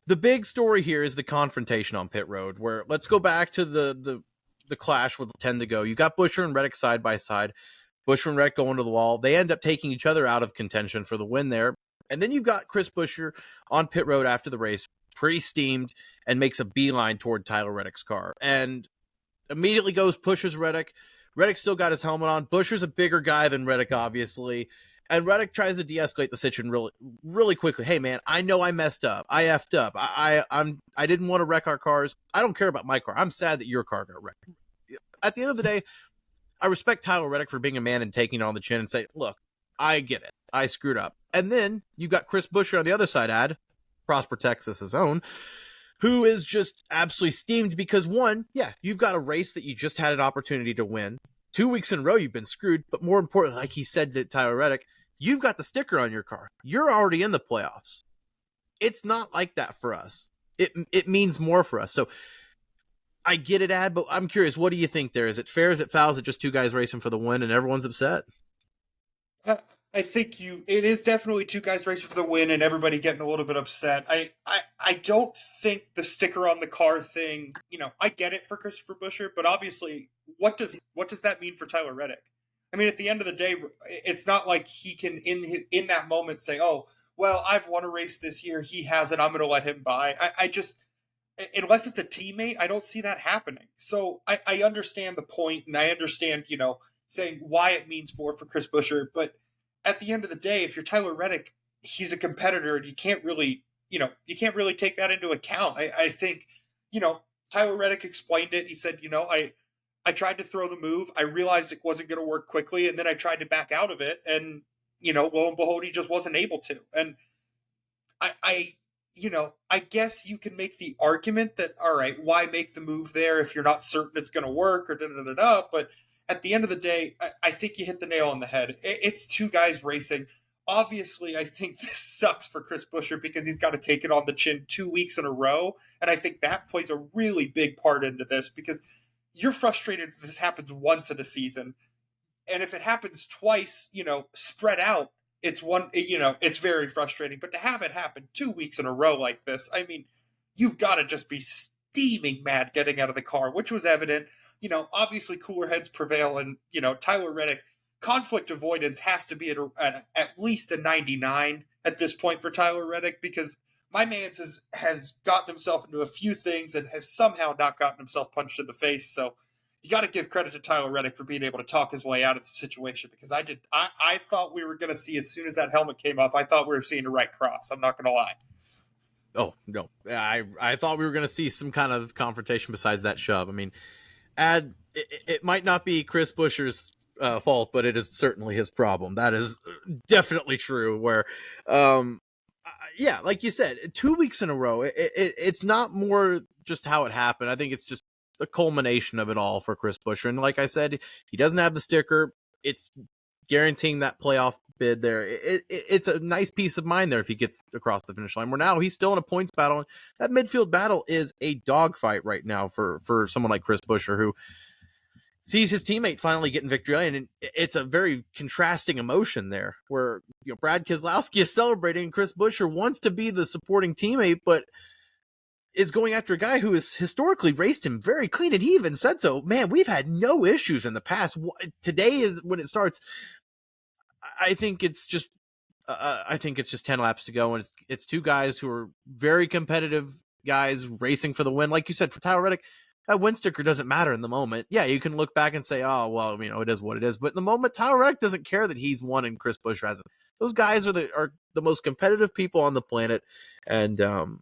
The big story here is the confrontation on pit road, where let's go back to the clash with 10 to go. You got Buescher and Reddick side by side. Buescher and Reddick going to the wall. They end up taking each other out of contention for the win there. And then you've got Chris Buescher on pit road after the race, pretty steamed, and makes a beeline toward Tyler Reddick's car. And immediately pushes Reddick. Reddick still got his helmet on. Buescher's a bigger guy than Reddick, obviously. And Reddick tries to de-escalate the situation really, really quickly. Hey, man, I know I messed up. I effed up. I didn't want to wreck our cars. I don't care about my car. I'm sad that your car got wrecked. At the end of the day, I respect Tyler Reddick for being a man and taking it on the chin and say, look, I get it. I screwed up. And then you got Chris Buescher on the other side, Prosper, Texas' own, who is just absolutely steamed because, one, yeah, you've got a race that you just had an opportunity to win. 2 weeks in a row, you've been screwed. But more importantly, like he said to Tyler Reddick, you've got the sticker on your car. You're already in the playoffs. It's not like that for us. It means more for us. So I get it, Ad, but I'm curious, what do you think there? Is it fair? Is it foul? Is it just two guys racing for the win and everyone's upset? I think it is definitely two guys racing for the win and everybody getting a little bit upset. I don't think the sticker on the car thing, I get it for Christopher Buescher, but obviously what does that mean for Tyler Reddick? I mean, at the end of the day, it's not like he can in that moment say, oh, well, I've won a race this year. He hasn't. I'm going to let him by. I just, unless it's a teammate, I don't see that happening. So I understand the point, and I understand, saying why it means more for Chris Buescher. But at the end of the day, if you're Tyler Reddick, he's a competitor, and you can't really take that into account. I think, Tyler Reddick explained it. He said, I tried to throw the move. I realized it wasn't going to work quickly, and then I tried to back out of it, and lo and behold, he just wasn't able to. And I guess you can make the argument that, all right, why make the move there if you're not certain it's going to work or da-da-da-da, but at the end of the day, I think you hit the nail on the head. It's two guys racing. Obviously, I think this sucks for Chris Buescher because he's got to take it on the chin 2 weeks in a row, and I think that plays a really big part into this because you're frustrated if this happens once in a season, and if it happens twice, spread out, it's very frustrating. But to have it happen 2 weeks in a row like this, I mean, you've got to just be steaming mad getting out of the car, which was evident. Obviously cooler heads prevail, and Tyler Reddick, conflict avoidance has to be at least a 99 at this point for Tyler Reddick, because my man has gotten himself into a few things and has somehow not gotten himself punched in the face. So you got to give credit to Tyler Reddick for being able to talk his way out of the situation, because I thought we were going to see, as soon as that helmet came off, I thought we were seeing a right cross. I'm not going to lie. Oh, no. I thought we were going to see some kind of confrontation besides that shove. I mean, it might not be Chris Buescher's fault, but it is certainly his problem. That is definitely true. Where, yeah, like you said, 2 weeks in a row, it's not more just how it happened. I think it's just the culmination of it all for Chris Buescher. And like I said, he doesn't have the sticker. It's guaranteeing that playoff bid there. It's a nice peace of mind there if he gets across the finish line. Where now he's still in a points battle. That midfield battle is a dogfight right now for someone like Chris Buescher, who sees his teammate finally getting victory, and it's a very contrasting emotion there, where Brad Keselowski is celebrating, and Chris Buescher wants to be the supporting teammate, but is going after a guy who has historically raced him very clean, and he even said so. Man, we've had no issues in the past. Today is when it starts. I think it's just 10 laps to go, and it's two guys who are very competitive guys racing for the win. Like you said, for Tyler Reddick, that win sticker doesn't matter in the moment. Yeah, you can look back and say, oh, well, it is what it is. But in the moment, Tyler Reddick doesn't care that he's won and Chris Buescher hasn't. Those guys are the most competitive people on the planet. And I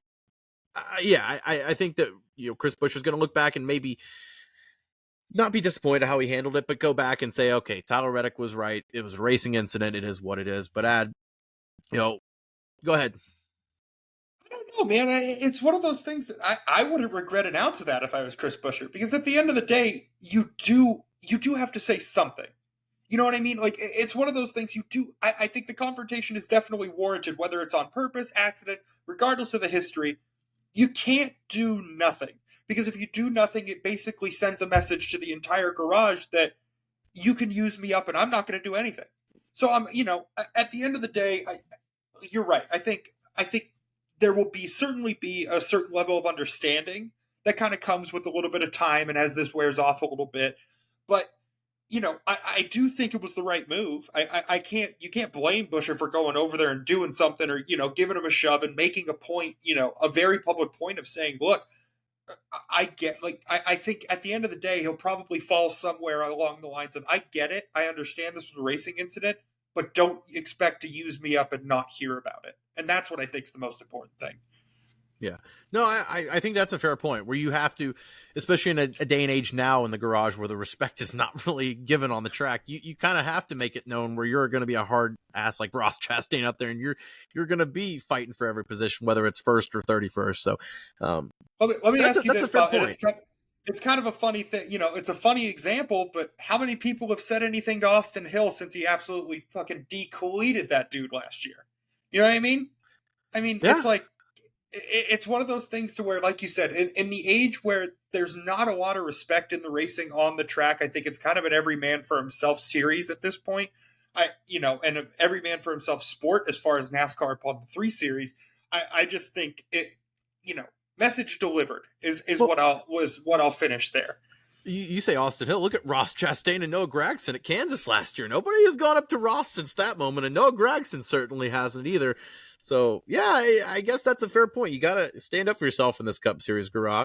think that Chris Buescher's going to look back and maybe not be disappointed how he handled it, but go back and say, okay, Tyler Reddick was right. It was a racing incident. It is what it is. But go ahead. I don't know, man. It's one of those things that I wouldn't regret an ounce of that if I was Chris Buescher, because at the end of the day, you do have to say something. You know what I mean? Like, it's one of those things you do. I think the confrontation is definitely warranted, whether it's on purpose, accident, regardless of the history. You can't do nothing, because if you do nothing, it basically sends a message to the entire garage that you can use me up and I'm not going to do anything. So at the end of the day, you're right. I think there will certainly be a certain level of understanding that kind of comes with a little bit of time and as this wears off a little bit. But I do think it was the right move. You can't blame Buescher for going over there and doing something, or giving him a shove and making a point, a very public point of saying, look, I think at the end of the day he'll probably fall somewhere along the lines of, I get it, I understand this was a racing incident, but don't expect to use me up and not hear about it. And that's what I think is the most important thing. Yeah. No, I think that's a fair point, where you have to, especially in a day and age now in the garage where the respect is not really given on the track, you kind of have to make it known where you're going to be a hard ass like Ross Chastain up there, and you're going to be fighting for every position, whether it's first or 31st. So let me ask you this, Bob, point. It's kind of a funny thing, it's a funny example, but how many people have said anything to Austin Hill since he absolutely fucking decleated that dude last year? You know what I mean? Yeah. It's like, it's one of those things to where, like you said, in the age where there's not a lot of respect in the racing on the track, I think it's kind of an every man for himself series at this point. And every man for himself sport as far as NASCAR upon the 3 Series. I just think it, message delivered is what I'll finish there. You say Austin Hill. Look at Ross Chastain and Noah Gragson at Kansas last year. Nobody has gone up to Ross since that moment, and Noah Gragson certainly hasn't either. So, yeah, I guess that's a fair point. You got to stand up for yourself in this Cup Series garage.